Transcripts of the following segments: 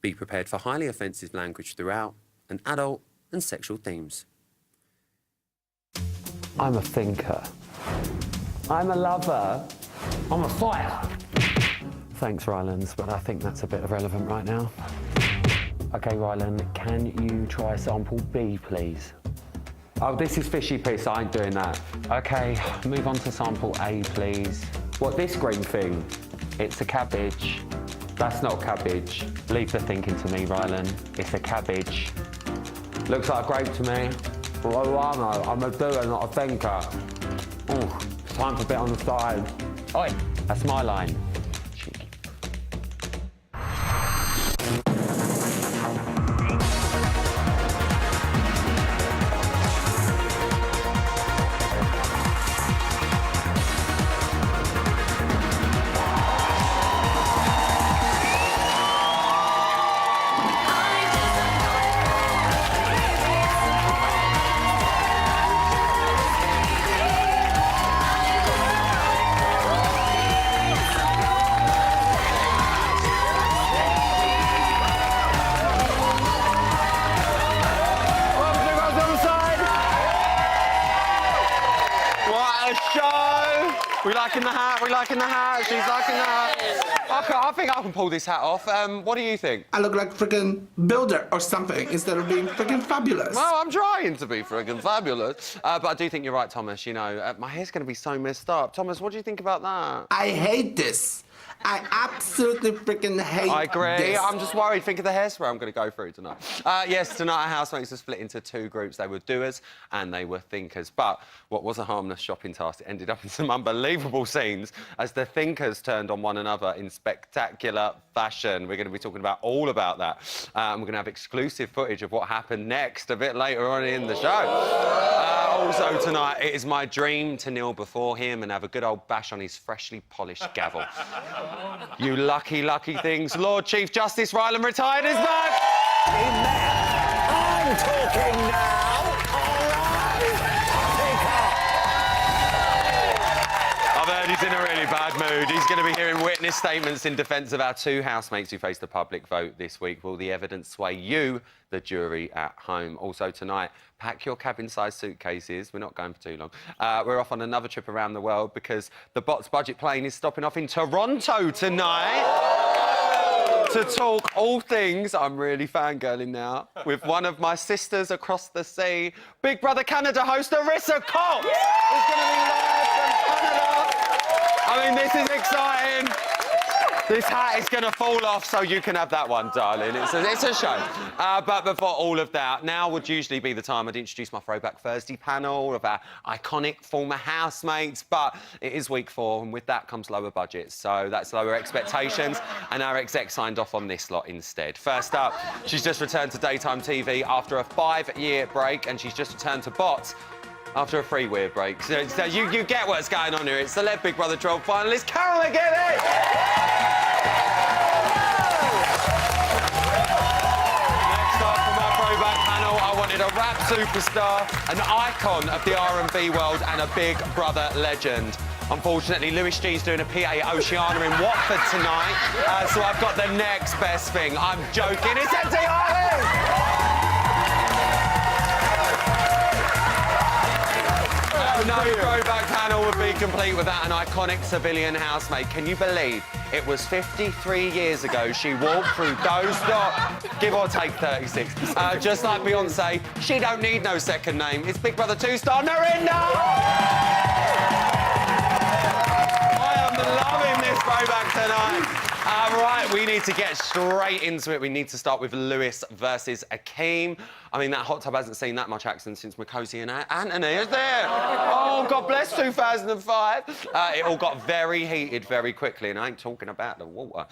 Be prepared for highly offensive language throughout and adult and sexual themes. I'm a thinker. I'm a lover. I'm a fighter. Thanks, Rylands, but I think that's a bit irrelevant right now. OK, Ryland, can you try sample B, please? Oh, this is fishy piss, I ain't doing that. OK, move on to sample A, please. What, this green thing? It's a cabbage. That's not cabbage. Leave the thinking to me, Ryland. It's a cabbage. Looks like a grape to me. Well, I'm a doer, not a thinker. Oh, it's time for a bit on the side. Oi, that's my line. Cheeky. We liking the hat? We liking the hat? She's liking the hat. Okay, I think I can pull this hat off. What do you think? I look like friggin' Builder or something instead of being friggin' fabulous. Well, I'm trying to be friggin' fabulous. But I do think you're right, Thomas. You know, my hair's going to be so messed up. Thomas, what do you think about that? I hate this. I absolutely freaking hate I agree. this. I'm just worried. Think of the hairspray I'm going to go through tonight. Yes, tonight our housemates are split into two groups. They were doers and they were thinkers. But what was a harmless shopping task, it ended up in some unbelievable scenes as the thinkers turned on one another in spectacular fashion. We're going to be talking about all about that. We're going to have exclusive footage of what happened next a bit later on in the show. Also tonight, it is my dream to kneel before him and have a good old bash on his freshly polished gavel. You lucky, lucky things. Lord Chief Justice Ryland retired is back! I'm talking now, all right? I've heard he's in a really bad mood. He's going to be hearing witness statements in defence of our two housemates who faced a public vote this week. Will the evidence sway you, the jury at home? Also tonight, pack your cabin-sized suitcases. We're not going for too long. We're off on another trip around the world because the Bots budget plane is stopping off in Toronto tonight to talk all things. I'm really fangirling now with one of my sisters across the sea, Big Brother Canada host Arissa Cox. Is going to be live from Canada. I mean, this is exciting. This hat is going to fall off so you can have that one, darling. It's a show. But before all of that, now would usually be the time I'd introduce my Throwback Thursday panel of our iconic former housemates, but it is week 4, and with that comes lower budgets, so that's lower expectations, and our exec signed off on this lot instead. First up, she's just returned to daytime TV after a 5-year break, and she's just returned to Bots after a 3-year break. So you get what's going on here. It's Celeb Big Brother 12 finalist Carol McGinnis! Next up from our throwback panel, I wanted a rap superstar, an icon of the R&B world, and a Big Brother legend. Unfortunately, Lewis G's doing a PA Oceania in Watford tonight, so I've got the next best thing. I'm joking. It's Empty Island! No throwback panel would be complete without an iconic civilian housemate. Can you believe it was 53 years ago she walked through those doors, give or take 36. Just like Beyonce, she don't need no second name. It's Big Brother 2-star Narinda! I am loving this throwback tonight. Right, we need to get straight into it. We need to start with Lewis versus Akeem. I mean, that hot tub hasn't seen that much action since Makosi and Anthony, is there? Oh, God bless 2005. It all got very heated very quickly, and I ain't talking about the water.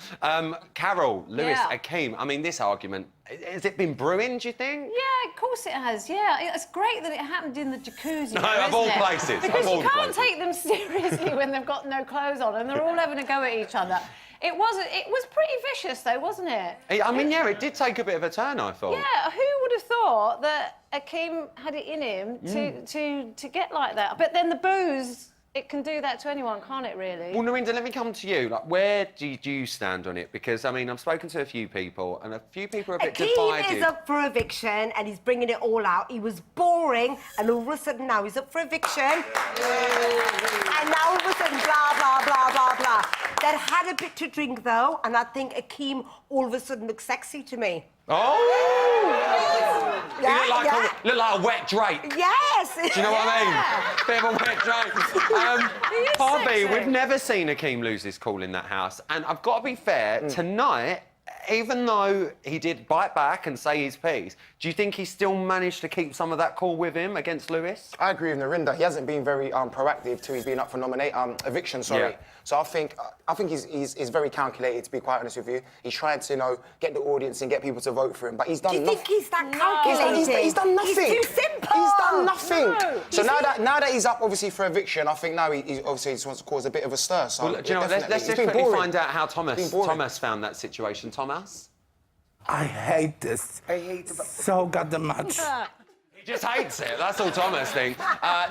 Carol, Lewis, Akeem, I mean, this argument, has it been brewing, do you think? Yeah, of course it has, yeah. It's great that it happened in the jacuzzi. No, of all places. Because you can't take them seriously when they've got no clothes on and they're all having a go at each other. It was pretty vicious, though, wasn't it? I mean, yeah, it did take a bit of a turn, I thought. Yeah, who would have thought that Akeem had it in him to get like that? But then the booze it can do that to anyone, can't it, really? Well, Narinda, let me come to you. Like, where do you stand on it? Because, I mean, I've spoken to a few people, and a few people are a bit divided. Akeem is up for eviction, and he's bringing it all out. He was boring, and all of a sudden now he's up for eviction. And now all of a sudden, blah, blah, blah, blah, blah. They'd had a bit to drink, though, and I think Akeem all of a sudden looks sexy to me. Oh! Yeah, Look like a wet drape. Yes! Do you know what I mean? Bit of a wet drape. Harvey, sexy. we've never seen Akeem lose his cool in that house. And I've got to be fair, tonight, even though he did bite back and say his piece, do you think he still managed to keep some of that cool with him against Lewis? I agree with Narinda. He hasn't been very proactive till he's been up for eviction. Sorry. Yeah. So I think he's very calculated. To be quite honest with you, he's trying to get the audience and get people to vote for him. But he's done Do you nothing. think he's that calculated? He's done nothing. He's too simple. He's done nothing. No. So now that he's up obviously for eviction, I think now he obviously just wants to cause a bit of a stir. So Well, do you know what? Let's definitely. just It's been quickly boring. find out how It's been boring. Thomas found that situation. Thomas? I hate this. So goddamn much. He just hates it. That's all Thomas thinks.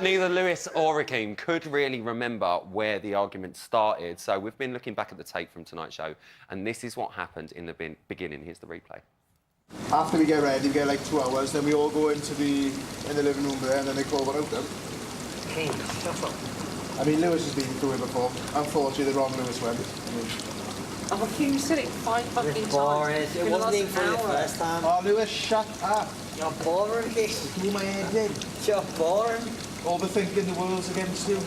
Neither Lewis or Akeem could really remember where the argument started. So we've been looking back at the tape from tonight's show, and this is what happened in the beginning. Here's the replay. After we get ready, we get like 2 hours, then we all go in the living room there, and then they call one out then. King, shut up. I mean, Lewis has been through it before. Unfortunately, the wrong Lewis went. Oh, King, you said it 5 fucking times. Boring. It wasn't even for the first time. Oh, Lewis, shut up. You're boring, Kiss. Do my head in. You're boring. Overthinking the world's against you.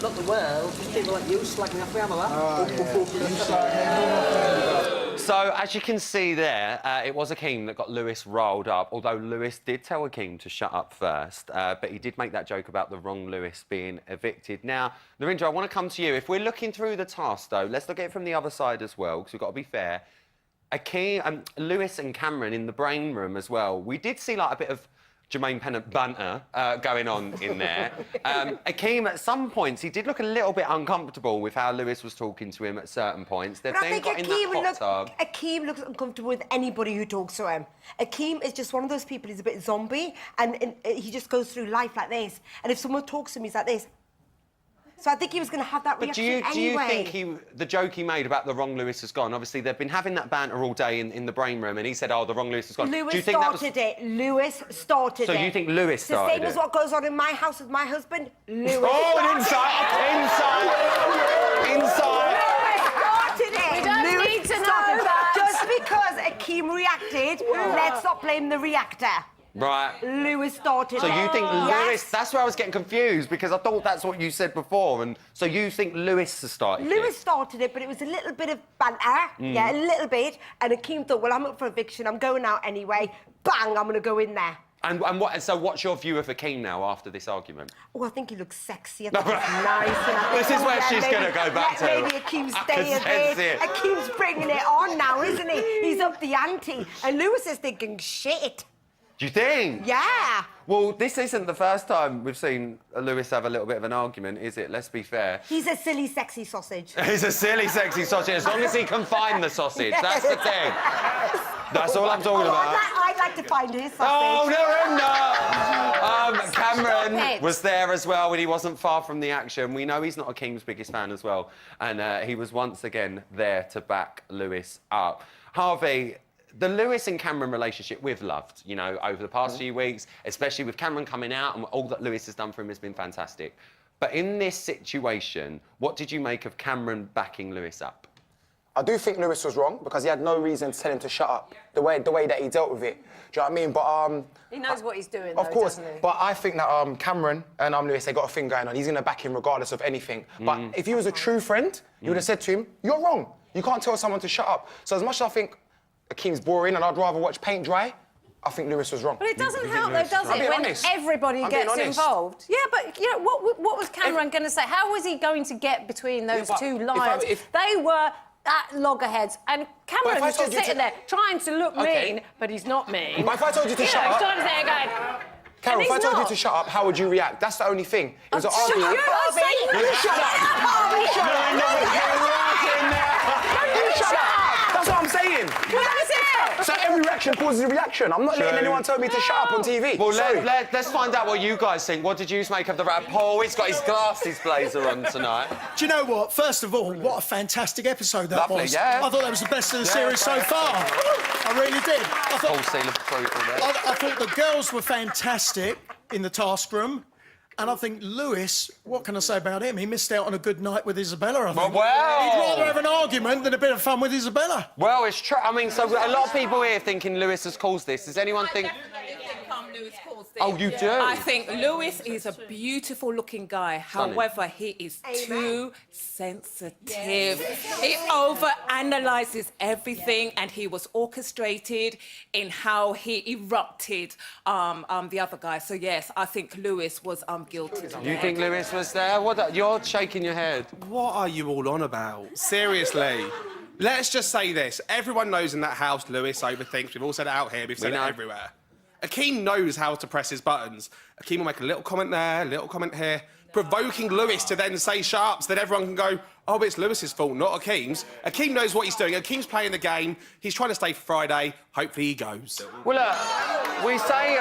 Not the world, just people like you slagging off the hammer. Oh, yeah. You started So, as you can see there, it was Akeem that got Lewis riled up, although Lewis did tell Akeem to shut up first, but he did make that joke about the wrong Lewis being evicted. Now, Narendra, I want to come to you. If we're looking through the task, though, let's look at it from the other side as well, because we've got to be fair. Akeem, Lewis and Cameron in the brain room as well, we did see, like, a bit of Jermaine Pennant banter going on in there. Akeem, at some points, he did look a little bit uncomfortable with how Lewis was talking to him at certain points. They've But I then think got in that hot tub. Akeem looks uncomfortable with anybody who talks to him. Akeem is just one of those people, he's a bit zombie, and he just goes through life like this. And if someone talks to him, he's like this. So I think he was going to have that But reaction do you anyway. think the joke he made about the wrong Lewis has gone? Obviously, they've been having that banter all day in the brain room, and he said, "Oh, the wrong Lewis has gone." Lewis do you think started it. Lewis started it. So you think Lewis It's the started same it? as what goes on in my house with my husband. Lewis Oh, an started inside! Inside! Lewis started it. We don't Lewis need to know started it. that. Just because Akeem reacted, let's not blame the reactor. Right. Lewis started So it. you think Yes. Lewis... That's where I was getting confused, because I thought that's what you said before, and so you think Lewis has started Lewis it? started it, but it was a little bit of banter. Yeah, a little bit. And Akeem thought, well, I'm up for eviction. I'm going out anyway. Bang, I'm going to go in there. And so what's your view of Akeem now after this argument? Oh, I think he looks sexy. I think he's nice. And I think, This is where she's gonna go back to. Maybe Akeem's I can staying sense there. it. Akeem's bringing it on now, isn't he? He's up the ante. And Lewis is thinking, shit. Do you think? Yeah. Well, this isn't the first time we've seen Lewis have a little bit of an argument, is it? Let's be fair. He's a silly, sexy sausage. He's a silly, sexy sausage, as long as he can find the sausage. That's the thing. That's all I'm talking about. I'd like to find his sausage. Oh, no! Cameron it. was there as well, and he wasn't far from the action. We know he's not Akeem's biggest fan as well, and he was once again there to back Lewis up. Harvey, the Lewis and Cameron relationship we've loved, you know, over the past few weeks, especially with Cameron coming out, and all that Lewis has done for him has been fantastic. But in this situation, what did you make of Cameron backing Lewis up? I do think Lewis was wrong because he had no reason to tell him to shut up. The way that he dealt with it. Do you know what I mean? But He knows what he's doing, of though, course. doesn't he? But I think that Cameron and Lewis, they got a thing going on. He's going to back him regardless of anything. But if he was a true friend, you would have said to him, "You're wrong. You can't tell someone to shut up." So as much as I think Akeem's boring and I'd rather watch paint dry, I think Lewis was wrong. But it doesn't help, though, does I'm it, being when honest. everybody I'm being gets honest. involved? Yeah, but, you know, what was Cameron going to say? How was he going to get between those but two if lions? if- They were at loggerheads, and Cameron if I was told just you to- sitting there trying to look Okay. mean, but he's not mean. But if I told you to shut He's up... trying to say, going... Carol, and if I he's told you not. to shut up, how would you react? That's the only thing. It was an Shut argument. up, Harvey! Shut up! Shut up! Shut up! That's what I'm saying. That's it! So every reaction causes a reaction. I'm not letting anyone tell me to shut up on TV. Well, Sorry. let's find out what you guys think. What did you make of the rap? Paul, he's got his glasses blazer on tonight. Do you know what? First of all, what a fantastic episode that Lovely, was. yeah. I thought that was the best of the series so far. I really did. Full seal of approval there. I thought the girls were fantastic in the task room. And I think Lewis, what can I say about him? He missed out on a good night with Isabella, I think. Well. He'd rather have an argument than a bit of fun with Isabella. Well, it's true. I mean, so a lot of people here thinking Lewis has caused this. Does anyone think... Lewis caused it. Oh, you do? I think Lewis is a beautiful-looking guy. Stunning. However, he is too sensitive. He over-analyses everything, and he was orchestrated in how he erupted the other guy. So, yes, I think Lewis was guilty. You think Lewis was there? You're shaking your head. What are you all on about? Seriously. Let's just say this. Everyone knows in that house Lewis overthinks. We've all said it out here. We've said it everywhere. Akeem knows how to press his buttons. Akeem will make a little comment there, a little comment here, provoking Lewis to then say shut up so that everyone can go, oh, it's Lewis's fault, not Akeem's. Akeem knows what he's doing. Akeem's playing the game. He's trying to stay for Friday. Hopefully he goes. Well, look, we say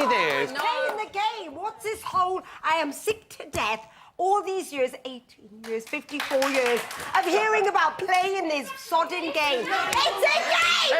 this. Playing the game. What's this whole... I am sick to death. All these years, 18 years, 54 years, of hearing about playing this sodden game. It's a game!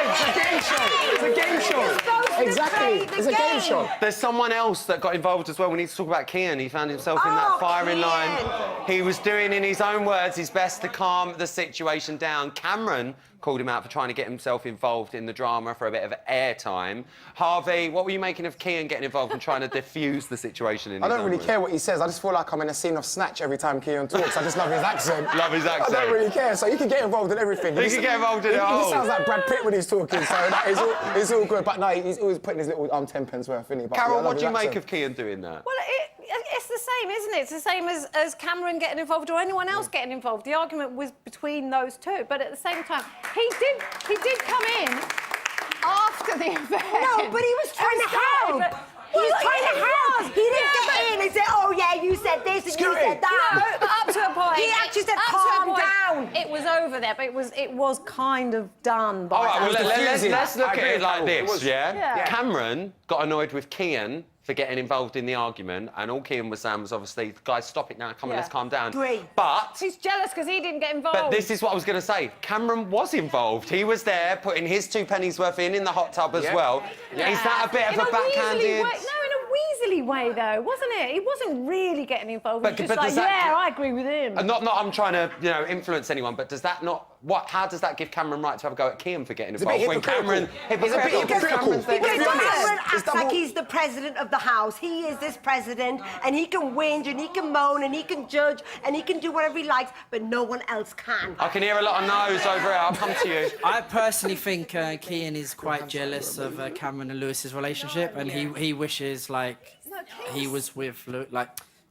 It's a game show. It's a game show. Exactly. It's a game show. There's someone else that got involved as well. We need to talk about Kian. He found himself in that firing line. He was doing, in his own words, his best to calm the situation down. Cameron called him out for trying to get himself involved in the drama for a bit of airtime. Harvey, what were you making of Kian getting involved and trying to diffuse the situation? I don't really care what he says. I just feel like I'm in a scene of Snatch every time Kian talks. I just love his accent. Love his accent. I don't really care. So he can get involved in everything. He can get involved in it all. He sounds like Brad Pitt when he's talking, so that is all good. But no, he's always putting his little 10 pence worth, isn't he? But, Carol, yeah, what do you make of Kian doing that? Well, it's the same, isn't it? It's the same as Cameron getting involved or anyone else getting involved. The argument was between those two, but at the same time, he did come in after the event. No, but he was trying to help. He was trying to help. He didn't get in and say, oh, yeah, you said this and you said that. No, up to a point. He actually said, calm down. It was over there, but it was kind of done by All right, well, that. let's look at it like this, yeah? Yeah. Cameron got annoyed with Kian for getting involved in the argument, and all Kian was saying was obviously, guys, stop it now, come on, let's calm down. But... He's jealous because he didn't get involved. But this is what I was going to say. Cameron was involved. He was there, putting his 2 pennies worth in the hot tub as well. Yeah. Is that a bit of a backhanded... Weaselly way, though, wasn't it? He wasn't really getting involved. But- He was but just does like, that- yeah, I agree with him. Not I'm trying to, influence anyone, but does that not... How does that give Cameron right to have a go at Kian for getting It's a bit involved? When hypocritical. He's a bit hypocritical. Because Cameron acts double- like he's the president of the house. He is this president, and he can whinge, and he can moan, and he can judge, and he can do whatever he likes, but no one else can. I can hear a lot of no's over here. I'll come to you. I personally think Kian is quite jealous of Cameron and Lewis's relationship, and he wishes, like, he was with,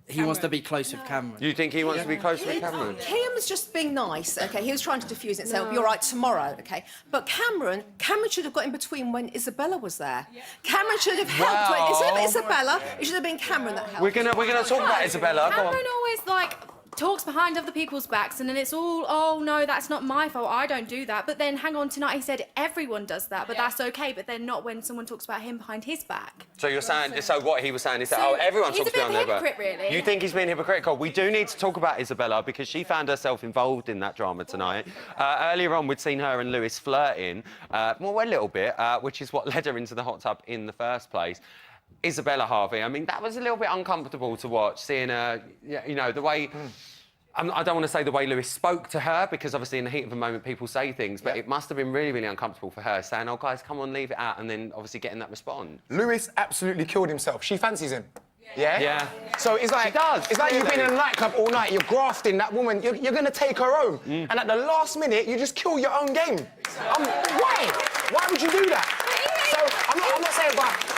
he wants to be close with Cameron. You think he wants to be close with Cameron? Kian was just being nice, OK? He was trying to diffuse it and say, "I'll be all right tomorrow," OK? But Cameron should have got in between when Isabella was there. Cameron should have helped. Wow. Instead of Isabella, it should have been Cameron that helped. We're gonna talk about Isabella. Go on. Cameron always, talks behind other people's backs, and then it's all, oh, no, that's not my fault, I don't do that. But then, hang on, tonight he said everyone does that, but that's OK, but then not when someone talks about him behind his back. So you're saying, so what he was saying is that, So everyone he's talks a bit behind of a their back. hypocrite, really. You think he's being hypocritical? We do need to talk about Isabella because she found herself involved in that drama tonight. Earlier on, we'd seen her and Lewis flirting, a little bit, which is what led her into the hot tub in the first place. Isabella, Harvey, I mean, that was a little bit uncomfortable to watch, seeing her, the way... I don't want to say the way Lewis spoke to her, because obviously in the heat of the moment people say things, but it must have been really, really uncomfortable for her, saying, oh, guys, come on, leave it out, and then obviously getting that response. Lewis absolutely killed himself. She fancies him. Yeah? Yeah. So it's like, it's like you've been in a nightclub all night, you're grafting that woman, you're going to take her home, and at the last minute, you just kill your own game. Why? Why would you do that? So I'm not saying, but...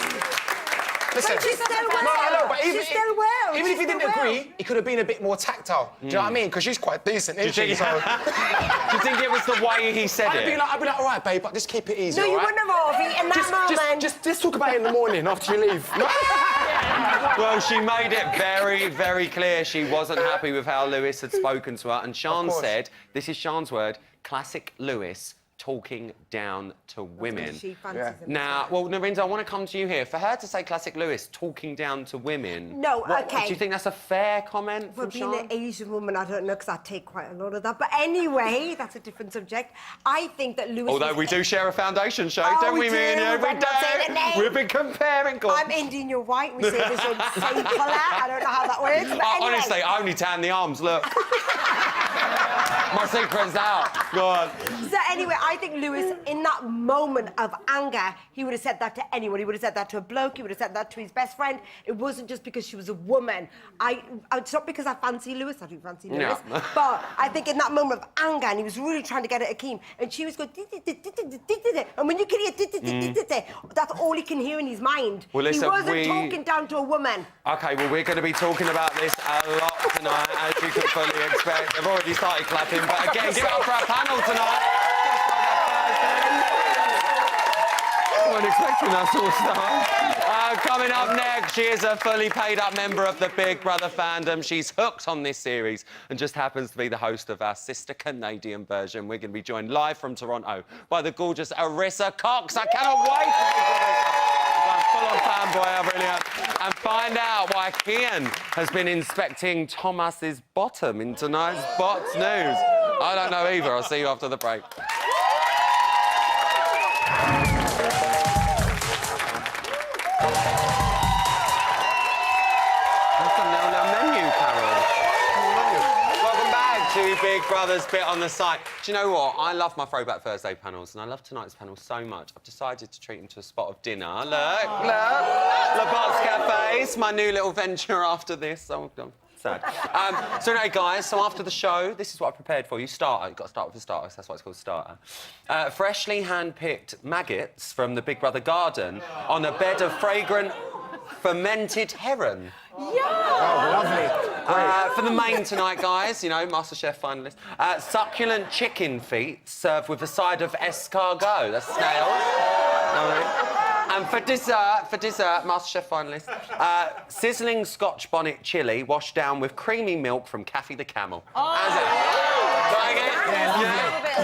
Listen, But she's still well. She's still well. Even if he didn't agree, he could have been a bit more tactile. Do you know what I mean? Because she's quite decent, isn't she? So... Do you think it was the way he said I'd it? be like, all right, babe, but just keep it easy, No, you all right? wouldn't have, Harvey, in that moment. Just talk about it in the morning after you leave. Well, she made it very, very clear she wasn't happy with how Lewis had spoken to her, and Sian said, this is Sian's word, classic Lewis, talking down to women. She fancies him. Now, well, Narinder, I want to come to you here. For her to say classic Lewis, talking down to women. No, okay. Do you think that's a fair comment For from being Sean? an Asian woman, I don't know, because I take quite a lot of that. But anyway, that's a different subject. I think that Lewis... Although we do share a foundation show, Oh, don't we, we me and you, do. every We're not saying the day? name. We've been comparing. Go on. I'm Indian, you're white. We say the same colour. I don't know how that works. But anyway. Honestly, I only tan the arms, look. My secret's out. Go on. So anyway, I think Lewis, in that moment of anger, he would have said that to anyone. He would have said that to a bloke. He would have said that to his best friend. It wasn't just because she was a woman. It's not because I fancy Lewis. I do fancy Lewis. No. But I think in that moment of anger, and he was really trying to get at Akeem, and she was going, and when you can hear, that's all he can hear in his mind. Well, listen, he wasn't talking down to a woman. OK, well, we're going to be talking about this a lot tonight, as you could fully expect. I've already started clapping, but again, give it up for our panel tonight. I wasn't expecting that sort of stuff. Coming up next, she is a fully paid-up member of the Big Brother fandom. She's hooked on this series and just happens to be the host of our sister Canadian version. We're going to be joined live from Toronto by the gorgeous Arissa Cox. I cannot wait to full-on fanboy, I really am. And find out why Kian has been inspecting Thomas's bottom in tonight's Bots News. I don't know either. I'll see you after the break. That's a menu, Carol. Welcome back to Big Brother's Bit on the Side. Do you know what? I love my Throwback Thursday panels, and I love tonight's panel so much. I've decided to treat them to a spot of dinner. Look. Le Bots Cafes, my new little venture after this. Oh, I'm sad. So anyway, guys, so after the show, this is what I prepared for you. Starter. You've got to start with a starter, so that's why it's called starter. Freshly hand-picked maggots from the Big Brother garden on a bed of fragrant fermented heron. Yeah! Oh, lovely. For the main tonight, guys, you know, MasterChef finalist. Succulent chicken feet served with a side of escargot. That's snails. And for dessert, MasterChef finalist, sizzling Scotch bonnet chilli washed down with creamy milk from Caffey the Camel. How's it? Like it?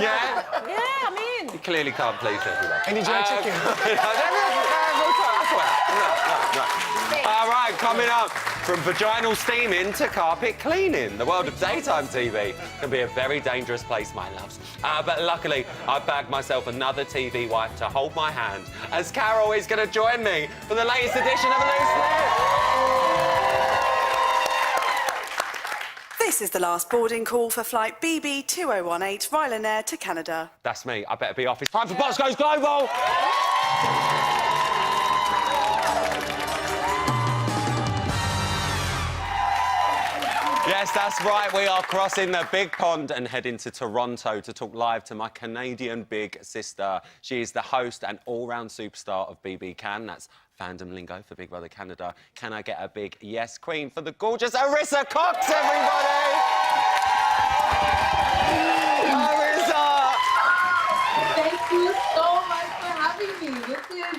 Yeah? Yeah, I'm in. You clearly can't please everyone. Any dry chicken? All right, coming up, from vaginal steaming to carpet cleaning, the world of daytime TV can be a very dangerous place, my loves. But luckily, I bagged myself another TV wife to hold my hand, as Carol is going to join me for the latest edition of The Loose Lip. This is the last boarding call for flight BB2018 Ryanair to Canada. That's me. I better be off. It's time for Bots Goes Global. Yes, that's right. We are crossing the big pond and heading to Toronto to talk live to my Canadian big sister. She is the host and all-round superstar of BBUK. That's fandom lingo for Big Brother Canada. Can I get a big yes, queen, for the gorgeous Arissa Cox, everybody? Arissa! Thank you so much for having me.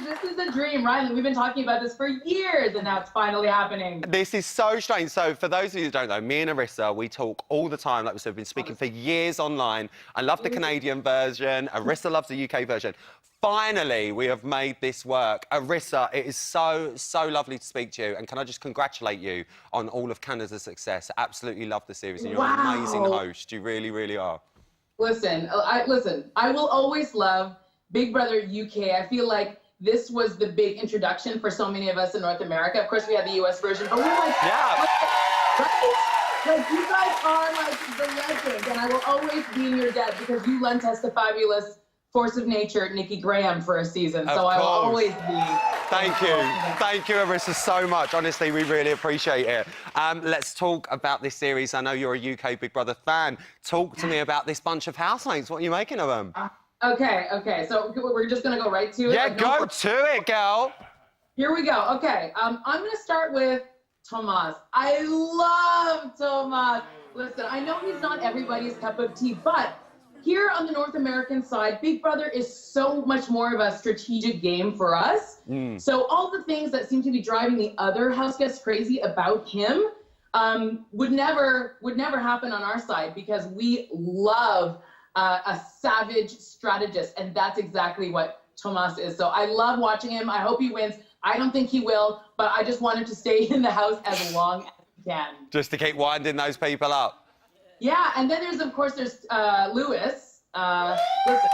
This is a dream, right? We've been talking about this for years, and now it's finally happening. This is so strange. So, for those of you who don't know, me and Arissa, we talk all the time. Like we said, we've been speaking for years online. I love the Canadian version. Arissa loves the UK version. Finally, we have made this work. Arissa, it is so lovely to speak to you. And can I just congratulate you on all of Canada's success? Absolutely love the series, and you're an amazing host. You really, really are. Listen, I will always love Big Brother UK. I feel like this was the big introduction for so many of us in North America. Of course, we had the US version, but we were like, yeah. Right? Like, you guys are like the legends, and I will always be in your debt because you lent us the fabulous force of nature, Nikki Graham, for a season. So I will always be. Thank you, Arissa, so much. Honestly, we really appreciate it. Let's talk about this series. I know you're a UK Big Brother fan. Talk to me about this bunch of housemates. What are you making of them? Okay. So we're just gonna go right to it. Yeah, go to it, girl. Here we go. Okay, I'm gonna start with Tomas. I love Tomas. Listen, I know he's not everybody's cup of tea, but here on the North American side, Big Brother is so much more of a strategic game for us. So all the things that seem to be driving the other house guests crazy about him would never happen on our side, because we love a savage strategist, and that's exactly what Tomas is. So I love watching him. I hope he wins. I don't think he will, but I just want him to stay in the house as long as he can. Just to keep winding those people up. Yeah, and then there's, of course, there's Lewis. Listen,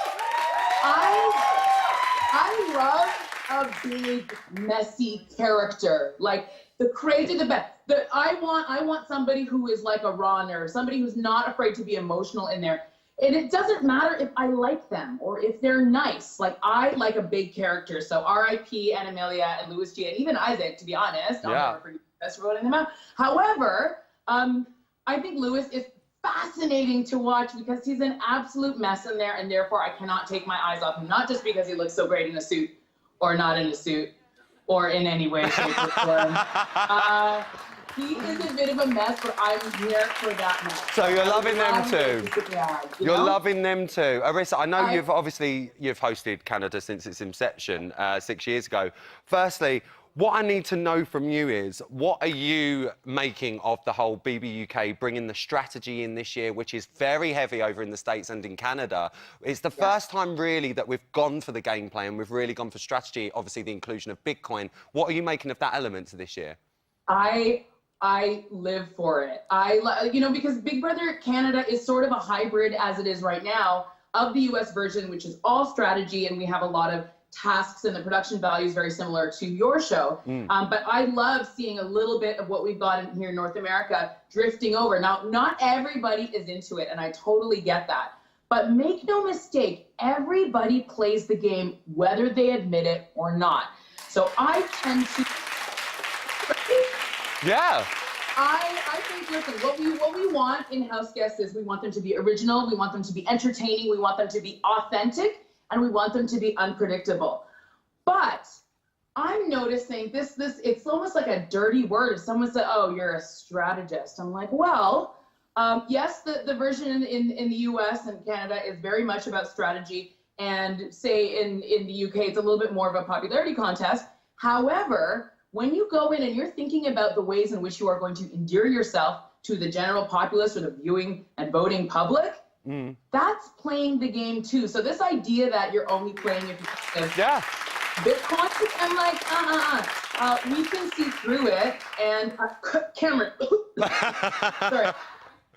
I love a big, messy character. Like, the crazy, the best. I want somebody who is like a raw nerd, somebody who's not afraid to be emotional in there. And it doesn't matter if I like them or if they're nice. Like, I like a big character. So R.I.P. and Amelia and Louis G. and even Isaac, to be honest. I'll never forget us voting them out. However, I think Louis is fascinating to watch because he's an absolute mess in there, and therefore I cannot take my eyes off him. Not just because he looks so great in a suit or not in a suit or in any way, shape, or form. He is a bit of a mess, but I'm here for that mess. So you're loving them too? You're know? loving them too. Arissa, I know you've hosted Canada since its inception 6 years ago. Firstly, what I need to know from you is, what are you making of the whole BBUK bringing the strategy in this year, which is very heavy over in the States and in Canada? It's the first time, really, that we've gone for the gameplay and we've really gone for strategy, obviously the inclusion of Bitcoin. What are you making of that element to this year? I live for it. You know, because Big Brother Canada is sort of a hybrid, as it is right now, of the US version, which is all strategy, and we have a lot of tasks, and the production value is very similar to your show. But I love seeing a little bit of what we've got in here in North America drifting over. Now, not everybody is into it, and I totally get that. But make no mistake, everybody plays the game, whether they admit it or not. So I tend to... Yeah. I think, listen, what we want in house guests is we want them to be original, we want them to be entertaining, we want them to be authentic, and we want them to be unpredictable. But I'm noticing this it's almost like a dirty word. If someone said, oh, you're a strategist, I'm like, well, yes, the version in the US and Canada is very much about strategy, and say in the UK, it's a little bit more of a popularity contest. However, when you go in and you're thinking about the ways in which you are going to endear yourself to the general populace or the viewing and voting public, that's playing the game too. So this idea that you're only playing if you Bitcoin, I'm like, we can see through it. And Cameron, sorry.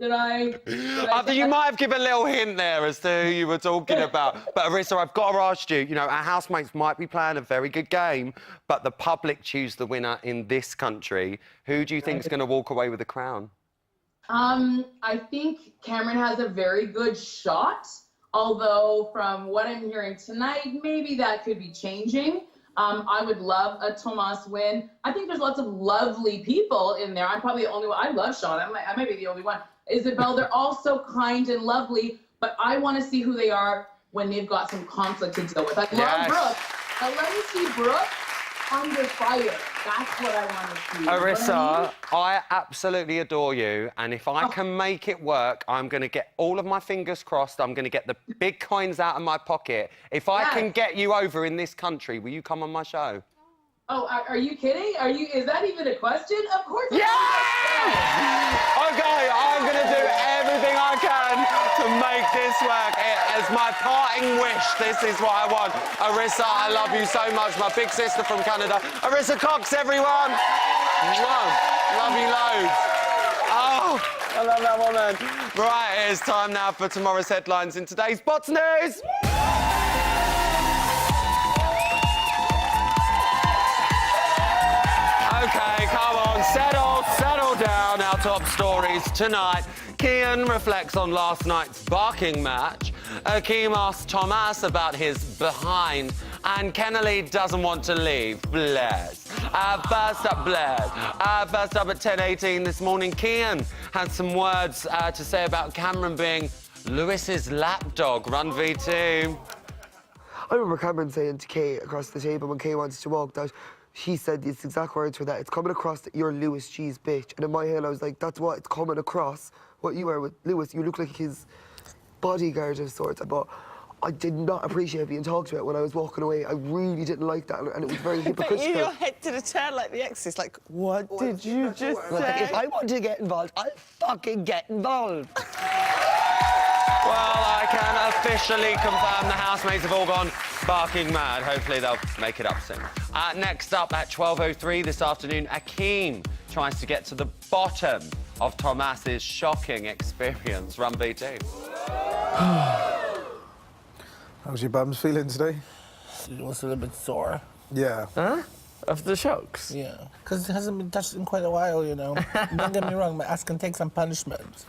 I think you might have given a little hint there as to who you were talking about. But Arissa, I've got to ask you, you know, our housemates might be playing a very good game, but the public choose the winner in this country. Who do you think is going to walk away with the crown? I think Cameron has a very good shot, although from what I'm hearing tonight, maybe that could be changing. I would love a Tomas win. I think there's lots of lovely people in there. I'm probably the only one. I love Sean. I might be the only one. Isabel, they're all so kind and lovely, but I want to see who they are when they've got some conflict to deal with. I love Brooke. Now let me see Brooke under fire. That's what I want to see. Arissa, I absolutely adore you, and if I can make it work, I'm going to get all of my fingers crossed. I'm going to get the big coins out of my pocket. If I can get you over in this country, will you come on my show? Oh, are you kidding? Is that even a question? Of course. Yeah! Okay, I'm going to do everything I can to make this work. As my parting wish, this is what I want. Arissa, I love you so much. My big sister from Canada. Arissa Cox, everyone. Love you loads. Oh, I love that woman. Right, it's time now for tomorrow's headlines in today's Bots News. Okay, come on, settle down. Our top stories tonight. Kian reflects on last night's barking match. Akeem asks Tomas about his behind. And Kennelly doesn't want to leave. Bless. First up at 10:18 this morning, Kian had some words to say about Cameron being Lewis's lapdog. Run V2. I remember Cameron saying to Kay across the table when Kay wanted to walk that he said these exact words for that. It's coming across that you're Louis G's bitch. And in my head, I was like, that's what it's coming across. What you are with Louis, you look like his bodyguard of sorts. But I did not appreciate being talked about when I was walking away. I really didn't like that, and it was very hypocritical. But your head did a turn like the exes, like, what did you just say? Like, if I want to get involved, I'll fucking get involved. Well, I can officially confirm the housemates have all gone barking mad. Hopefully they'll make it up soon. Next up at 12:03 this afternoon, Akeem tries to get to the bottom of Tomas's shocking experience. Run BT. How's your bums feeling today? It was a little bit sore. Yeah. Huh? Of the shocks? Yeah. Because it hasn't been touched in quite a while, you know. Don't get me wrong, my ass can take some punishment.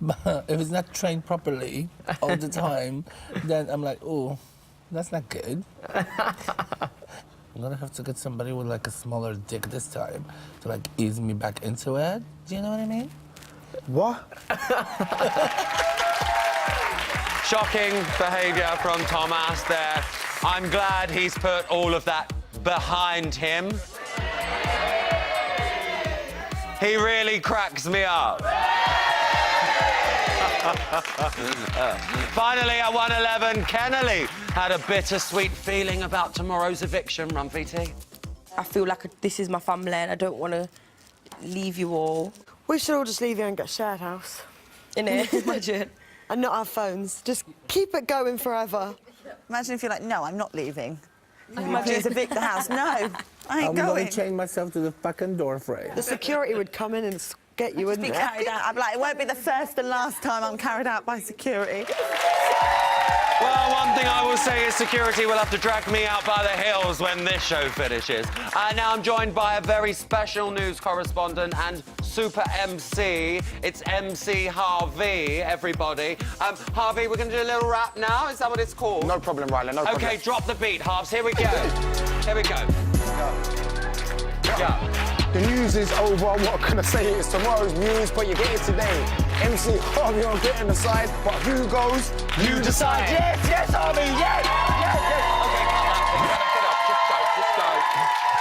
But if it's not trained properly all the time, then I'm like, oh, that's not good. I'm gonna have to get somebody with like a smaller dick this time to like ease me back into it. Do you know what I mean? What? Shocking behaviour from Tomas there. I'm glad he's put all of that behind him. He really cracks me up. Finally, at 1:11, Kennelly had a bittersweet feeling about tomorrow's eviction. Run, VT. I feel like this is my family and I don't want to leave you all. We should all just leave here and get a shared house. Innit? Imagine. And not have phones. Just keep it going forever. Imagine if you're like, no, I'm not leaving. Please evict the house. No, I ain't I'm going. gonna chain myself to the fucking door frame. The security would come in and get you, wouldn't Be it? carried out. I'm like, it won't be the first and last time I'm carried out by security. Well, one thing I will say is security will have to drag me out by the hills when this show finishes. Now I'm joined by a very special news correspondent and super MC. It's MC Harvey, everybody. Harvey, we're going to do a little rap now. Is that what it's called? No problem, Rylan, no problem. OK, drop the beat, Harves. Here we go. Here we go. Go. The news is over, what can I say? It's tomorrow's news, but you get it today. MC Harvey on getting the side, but who goes? You decide. Yes, yes, Harvey, yes, yes, yes. OK, get up. Just go.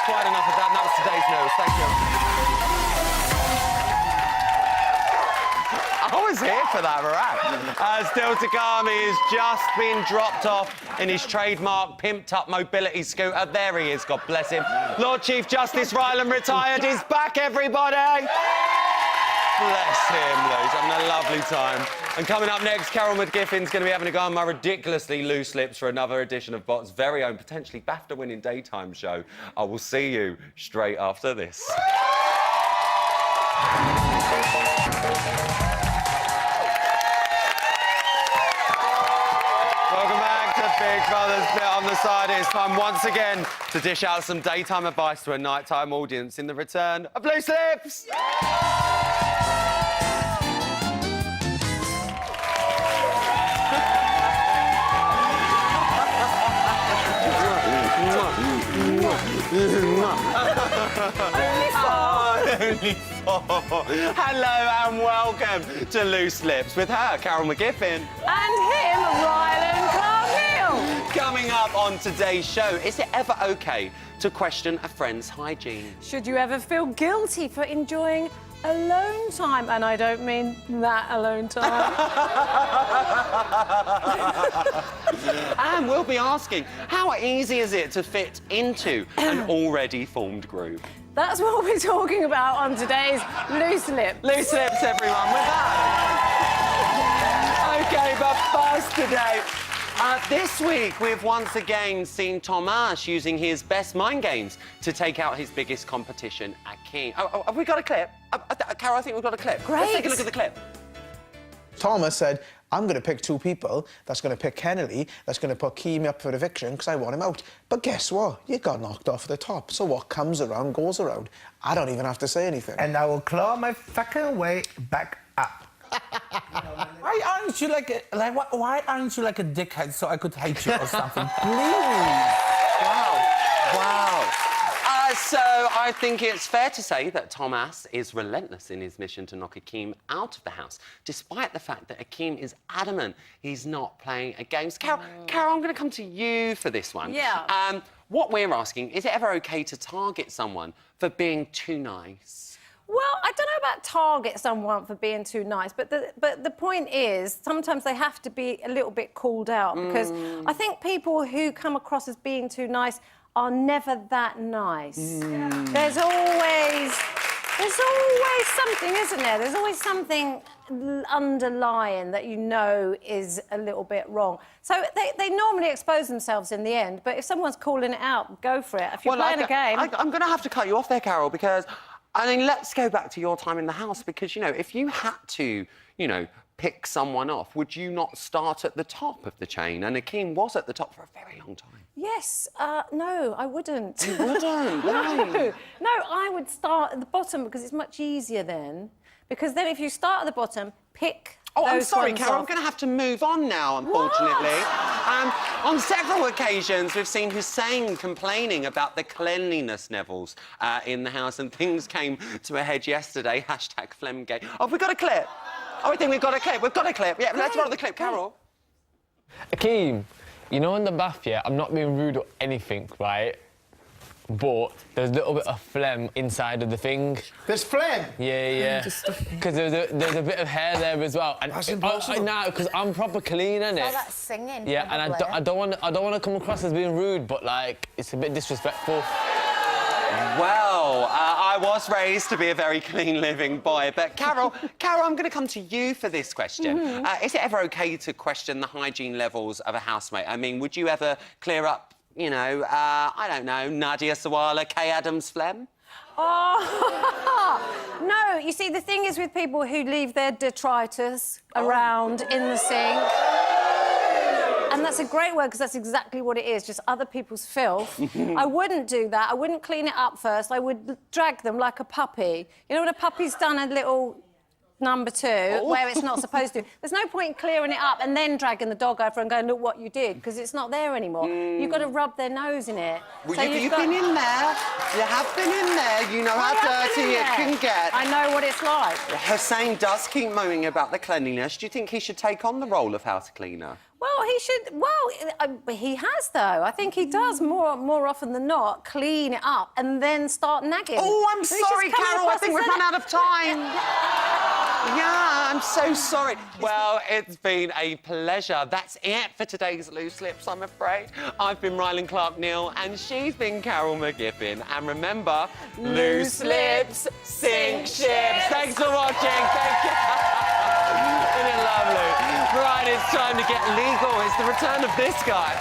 Quite enough of that, and that was today's news. Thank you. I was here for that rap. Still to come, he's just been dropped off in his trademark pimped-up mobility scooter. There he is, God bless him. Lord Chief Justice Ryland retired. He's back, everybody. Bless him, though. He's having a lovely time. And coming up next, Carol McGiffin's going to be having a go on my ridiculously loose lips for another edition of Bot's very own, potentially BAFTA-winning daytime show. I will see you straight after this. Welcome back to Big Brother's Bit on the Side. It's time once again to dish out some daytime advice to a nighttime audience in the return of Loose Lips. Only four. Hello and welcome to Loose Lips with her, Carol McGiffin. And him, Ryland Cargill. Coming up on today's show, is it ever OK to question a friend's hygiene? Should you ever feel guilty for enjoying alone time? And I don't mean that alone time. And we'll be asking, how easy is it to fit into an already formed group? That's what we're talking about on today's Loose Lips. Loose Lips, everyone, with that. OK, but first today, this week we've once again seen Tomas using his best mind games to take out his biggest competition, Akeem. Oh, have we got a clip? Carol, I think we've got a clip. Great. Let's take a look at the clip. Thomas said, I'm going to pick two people that's going to pick Kennelly, that's going to put Keamy up for eviction because I want him out. But guess what? You got knocked off the top. So what comes around goes around. I don't even have to say anything. And I will claw my fucking way back up. Why aren't you like a why aren't you like a dickhead so I could hate you or something? Please. Wow. So I think it's fair to say that Tomas is relentless in his mission to knock Akeem out of the house, despite the fact that Akeem is adamant he's not playing a game. So Carol, I'm going to come to you for this one. Yeah. What we're asking, is it ever OK to target someone for being too nice? Well, I don't know about target someone for being too nice, but the point is sometimes they have to be a little bit called out because I think people who come across as being too nice are never that nice. There's always There's always something, isn't there? There's always something underlying that you know is a little bit wrong. So they normally expose themselves in the end, but if someone's calling it out, go for it. If you're playing a game... I'm going to have to cut you off there, Carol, because, I mean, let's go back to your time in the house, because, you know, if you had to, you know, pick someone off, would you not start at the top of the chain? And Akeem was at the top for a very long time. Yes, no, I wouldn't. You wouldn't? Why? No, I would start at the bottom because it's much easier then. Because then if you start at the bottom, pick Oh, I'm those sorry, ones Carol, I'm off. going to have to move on now, unfortunately. On several occasions, we've seen Hussein complaining about the cleanliness levels in the house, and things came to a head yesterday, #Flemgate. Oh, have we got a clip? Oh, I think we've got a clip. We've got a clip. Yeah, let's roll the clip. Carol. Akeem, you know in the bath, yeah, I'm not being rude or anything, right? But there's a little bit of phlegm inside of the thing. There's phlegm? Yeah. Because there's a bit of hair there as well. And that's impossible. No, because I'm proper clean, innit? So that's singing. Yeah, probably. and I don't want to come across as being rude, but like it's a bit disrespectful. Well, I was raised to be a very clean living boy, but Carol, I'm going to come to you for this question. Is it ever okay to question the hygiene levels of a housemate? I mean, would you ever clear up, you know, I don't know, Nadia Sawala, Kay Adams' phlegm? Oh, no, you see, the thing is with people who leave their detritus around in the sink, and that's a great word because that's exactly what it is, just other people's filth. I wouldn't do that. I wouldn't clean it up first. I would drag them like a puppy. You know when a puppy's done a little number two where it's not supposed to? There's no point in clearing it up and then dragging the dog over and going, look what you did, because it's not there anymore. You've got to rub their nose in it. Well, So you've been in there. You have been in there. You know how dirty it can get. I know what it's like. Hussein does keep moaning about the cleanliness. Do you think he should take on the role of house cleaner? Well, he should. Well, he has though. I think he does more often than not clean it up and then start nagging. Oh, I'm sorry, Carol. I think we've run out of time. Yeah, I'm so sorry. Well, it's been a pleasure. That's it for today's Loose Lips, I'm afraid. I've been Rylan Clark-Neal, and she's been Carol McGiffin. And remember, loose lips sink ships. Thanks for watching. Thank you. Isn't it lovely? Right, it's time to get legal. It's the return of this guy.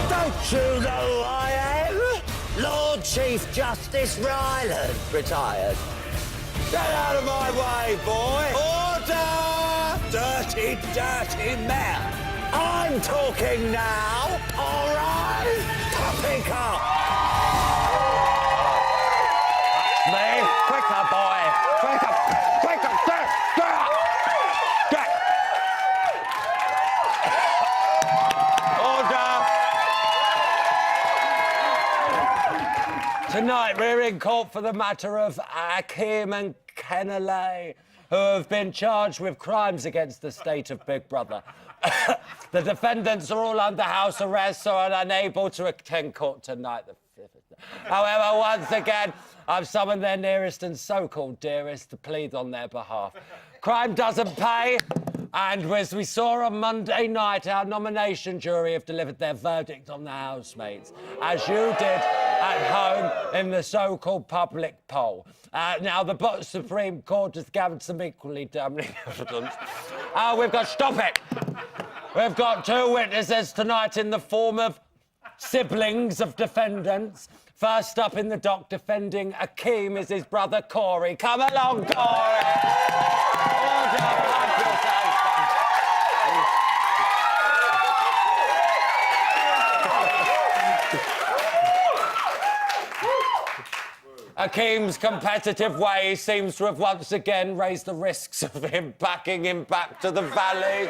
Don't you know who I am? Lord Chief Justice Rylan, retired. Get out of my way, boy! Order! Dirty, dirty man! I'm talking now, all right? Pick up! Me? Quicker, boy! Quicker! Tonight, we're in court for the matter of Akeem and Kenele, who have been charged with crimes against the state of Big Brother. The defendants are all under house arrest, so are unable to attend court tonight. However, once again, I've summoned their nearest and so-called dearest to plead on their behalf. Crime doesn't pay, and as we saw on Monday night, our nomination jury have delivered their verdict on the housemates, as you did at home in the so-called public poll. Now, the Supreme Court has gathered some equally damning evidence. Stop it! We've got two witnesses tonight in the form of siblings of defendants. First up in the dock defending Akeem is his brother Corey. Come along, Corey! Akeem's competitive way seems to have once again raised the risks of him backing him back to the valley.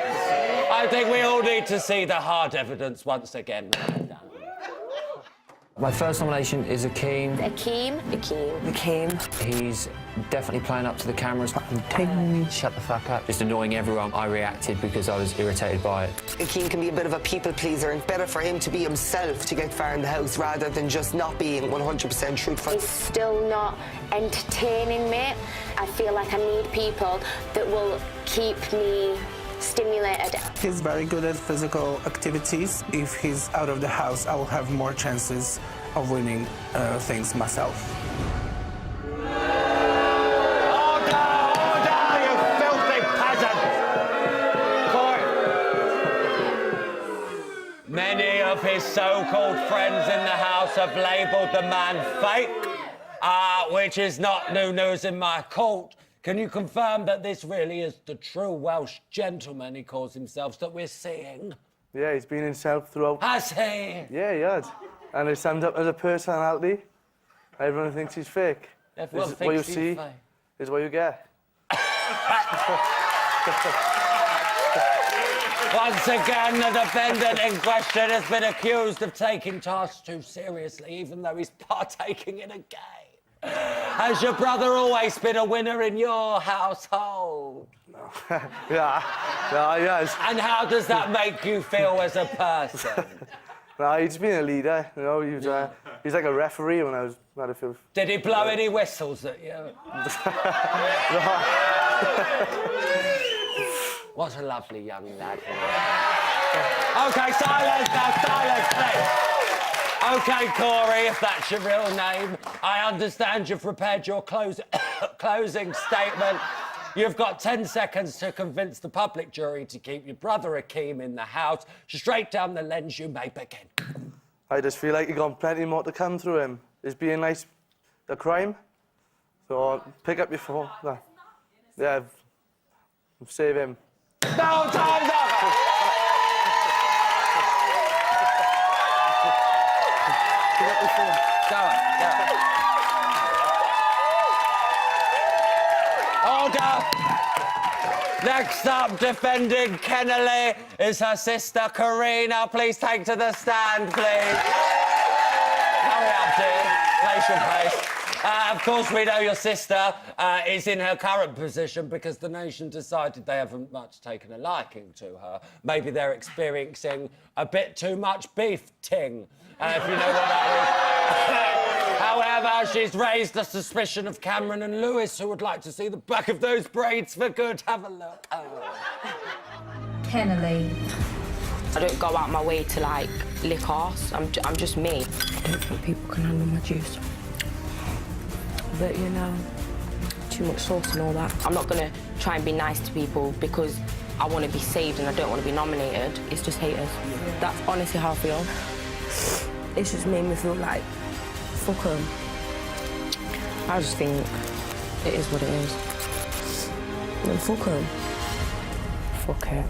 I think we all need to see the hard evidence once again. My first nomination is Akeem. Akeem. He's definitely playing up to the cameras. Shut the fuck up. Just annoying everyone. I reacted because I was irritated by it. Akeem can be a bit of a people pleaser, and it's better for him to be himself to get far in the house rather than just not being 100% truthful. It's still not entertaining me. I feel like I need people that will keep me stimulated. He's very good at physical activities. If he's out of the house, I will have more chances of winning things myself. His so-called friends in the house have labelled the man fake, which is not new news in my court. Can you confirm that this really is the true Welsh gentleman he calls himself that we're seeing? Yeah, he's been himself throughout. Has he? Yeah, he has. And he's summed up as a personality. Everyone thinks he's fake. Everyone What you thinks he's see fake. is what you get. Once again, the defendant in question has been accused of taking tasks too seriously, even though he's partaking in a game. Has your brother always been a winner in your household? Yeah, he has. And how does that make you feel as a person? He's been a leader, you know, he's like a referee when I was at a field. Did he blow any whistles at you? What a lovely young lad. OK, silence now, silence, please. OK, Corey, if that's your real name, I understand you've prepared your closing statement. You've got 10 seconds to convince the public jury to keep your brother Akeem in the house. Straight down the lens, you may begin. I just feel like you got plenty more to come through him. Is being nice a crime? So pick up your phone. Yeah, save him. No, time's up! Pick up your phone. Go. Order! Next up, defending Kennelly is her sister Karina. Please take to the stand, please. Hurry up, dear. Place your pace. Of course, we know your sister is in her current position because the nation decided they haven't much taken a liking to her. Maybe they're experiencing a bit too much beef ting, if you know what that is. However, she's raised a suspicion of Cameron and Lewis, who would like to see the back of those braids for good. Have a look. Kennelly. I don't go out my way to, like, lick arse. I'm just me. I don't think people can handle my juice. But, you know, too much sauce and all that. I'm not going to try and be nice to people because I want to be saved and I don't want to be nominated. It's just haters. That's honestly how I feel. It's just made me feel like, fuck 'em. I just think it is what it is. And fuck 'em. Fuck it.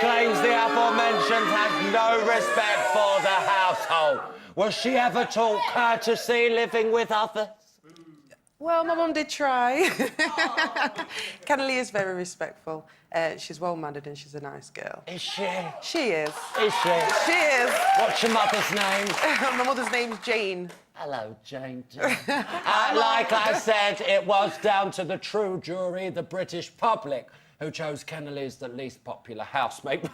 Claims the aforementioned has no respect for the household. Was she ever taught courtesy living with others? Well, my mum did try. Kennelly is very respectful. She's well-mannered and she's a nice girl. Is she? She is. Is she? She is. What's your mother's name? My mother's name's Jane. Hello, Jane. Like I said, it was down to the true jury, the British public, who chose Kennelly as the least popular housemate.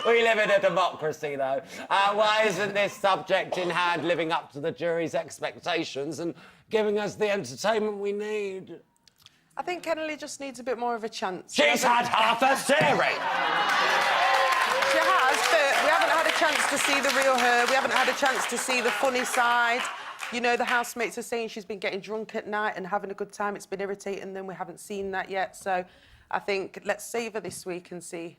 We live in a democracy, though. Why isn't this subject in hand living up to the jury's expectations and giving us the entertainment we need? I think Kennelly just needs a bit more of a chance. She's had half a series! She has, but we haven't had a chance to see the real her. We haven't had a chance to see the funny side. You know, the housemates are saying she's been getting drunk at night and having a good time. It's been irritating them. We haven't seen that yet. So I think let's save her this week and see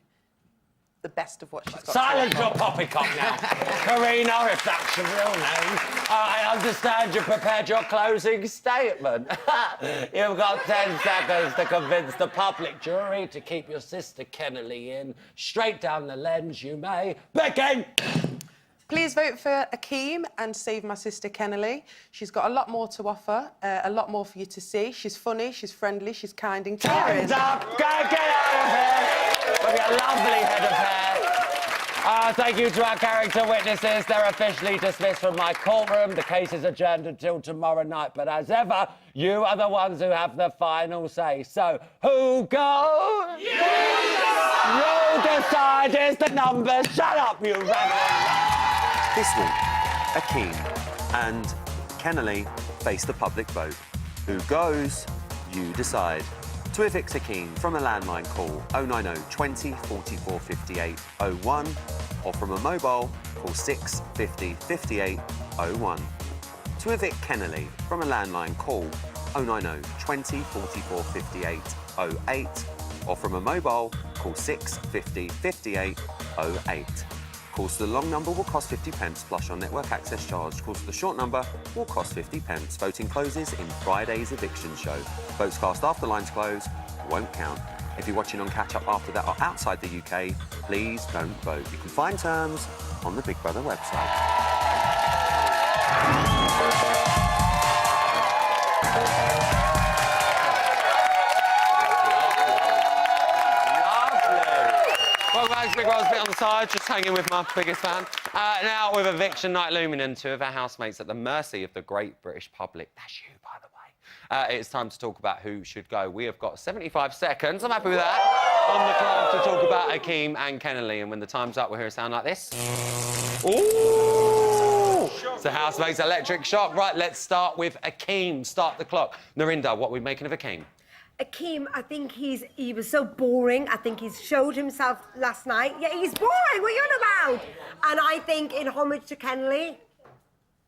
the best of what she's got. Silence your poppycock now. Karina, if that's your real name. I understand you prepared your closing statement. You've got 10 seconds to convince the public jury to keep your sister Kennelly in. Straight down the lens, you may begin. Please vote for Akeem and save my sister Kennelly. She's got a lot more to offer, a lot more for you to see. She's funny, she's friendly, she's kind and caring. Time's up! Go get out of here! With your lovely head of hair. Thank you to our character witnesses. They're officially dismissed from my courtroom. The case is adjourned until tomorrow night. But as ever, you are the ones who have the final say. So, who goes? You decide! You decide. Here's the numbers. Shut up, you rabbit! This week, Akeem and Kennelly face the public vote. Who goes? You decide. To evict Akeem from a landline, call 090 20 44 58 01 or from a mobile, call 650 5801. To evict Kennelly from a landline, call 090 20 44 58 08, or from a mobile, call 650 5808. Calls to the long number will cost 50p plus your network access charge. Calls to the short number will cost 50p. Voting closes in Friday's eviction show. Votes cast after lines close won't count. If you're watching on catch-up after that or outside the UK, please don't vote. You can find terms on the Big Brother website. Well, guys, Big Brother's bit on the side, just hanging with my biggest fan. Now, with eviction night looming and two of our housemates at the mercy of the great British public. That's you, by the way. It's time to talk about who should go. We have got 75 seconds, I'm happy with that, on the clock to talk about Akeem and Kennelly. And when the time's up, we'll hear a sound like this. Ooh! It's the housemates' electric shock. Right, let's start with Akeem. Start the clock. Narinda, what are we making of Akeem? Akeem, I think he was so boring. I think he's showed himself last night. Yeah, he's boring. What are you on about? And I think in homage to Kennelly,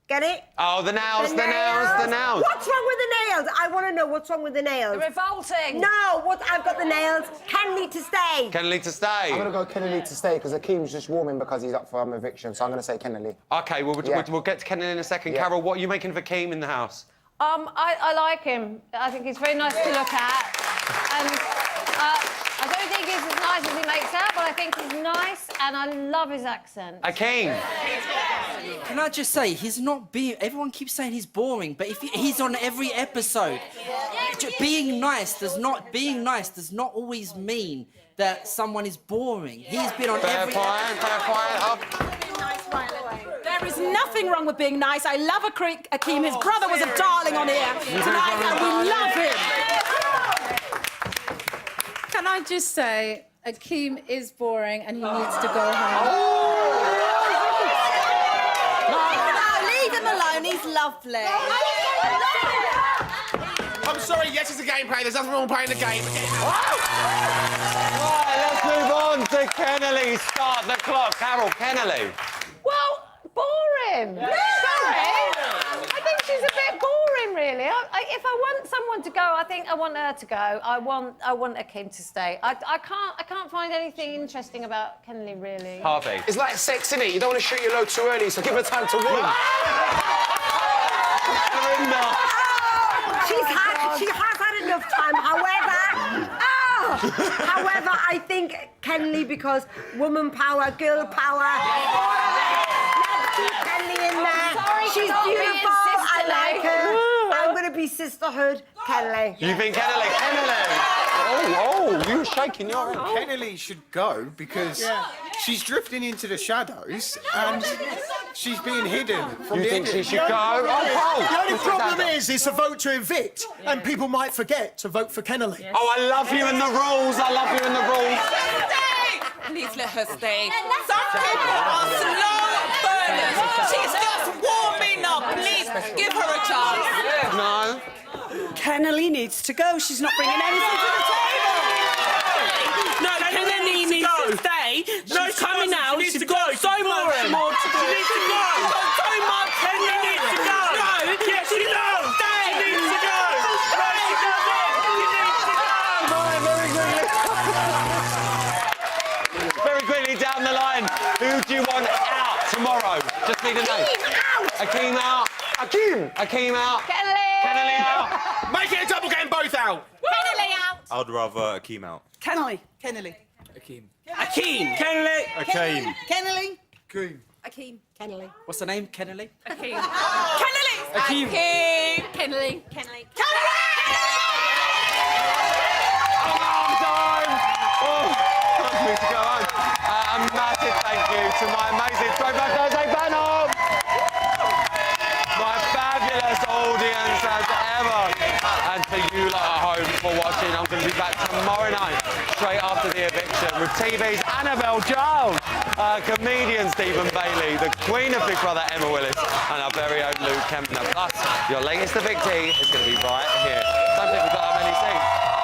get it? Oh, the nails, the nails. What's wrong with the nails? I want to know what's wrong with the nails. They're revolting. No, I've got the nails. Kennelly to stay. Kennelly to stay. I'm going to go Kennelly to stay because Akeem's just warming because he's up for eviction, so I'm going to say Kennelly. OK, we'll get to Kennelly in a second. Yeah. Carol, what are you making of Akeem in the house? I like him. I think he's very nice to look at. And I don't think he's as nice as he makes out, but I think he's nice and I love his accent. Akeem. Can I just say, he's not being... Everyone keeps saying he's boring, but if he's on every episode. Being nice does not always mean that someone is boring. He's been on every... Fair point. There is nothing wrong with being nice. I love Akeem. His brother was a darling on here tonight, and we love him. Can I just say, Akeem is boring and he needs to go home. No, leave him alone. He's lovely. I'm sorry, yes, it's a game play. There's nothing wrong with playing the game. Right, let's move on to Kennelly. Start the clock. Carol, Kennelly. Well, boring. No. Sorry. I think she's a bit boring, really. If I want someone to go, I think I want her to go. I want Akeem to stay. I can't find anything interesting about Kennelly, really. Harvey. It's like sex, innit? You don't want to shoot your load too early, so give her time to warm. She has had enough time, however, I think Kennelly, because woman power, girl power, let's keep Kennelly in there. She's beautiful, I like her. I'm going to be sisterhood, Kennelly. You think Kennelly? Oh, you were shaking your head. Kennelly should go because she's drifting into the shadows and she's being hidden from You the think ending. she should go? Oh, The only problem is it's a vote to evict, and people might forget to vote for Kennelly. Oh, I love you and the rules. I love you and the rules. Please let her stay. Some people are slow burners. She's just warming up. Please give her a chance. No. Kennelly needs to go. She's not bringing anything to the table. No, Kennelly needs to stay. She's coming out. She's got so much more to do. She needs to go. She's got so much. Kennelly needs to go. No, yes, she does. Stay. She needs to go. No, she doesn't. She needs to go. Very quickly down the line. Who do you want out tomorrow? Just need a name. Akeem out. Akeem out. Kennelly out. Make it a double game, both out. Kennelly out. I'd rather Akeem out. Kennelly. Akeem. Kennelly. Akeem. Kennelly. Akeem. Akeem. Kennelly. What's the name, Kennelly? Akeem. Kennelly. Akeem. Kennelly. Kennelly. Me to go home. A massive thank you to my amazing Throwback Thursday panel. My fabulous audience as ever. And to you lot at home for watching. I'm going to be back tomorrow night, straight after the eviction, with TV's Annabelle Giles, comedian Stephen Bailey, the Queen of Big Brother Emma Willis, and our very own Luke Kempner. Plus, your latest evictee is going to be right here. Don't think we've got that many seats.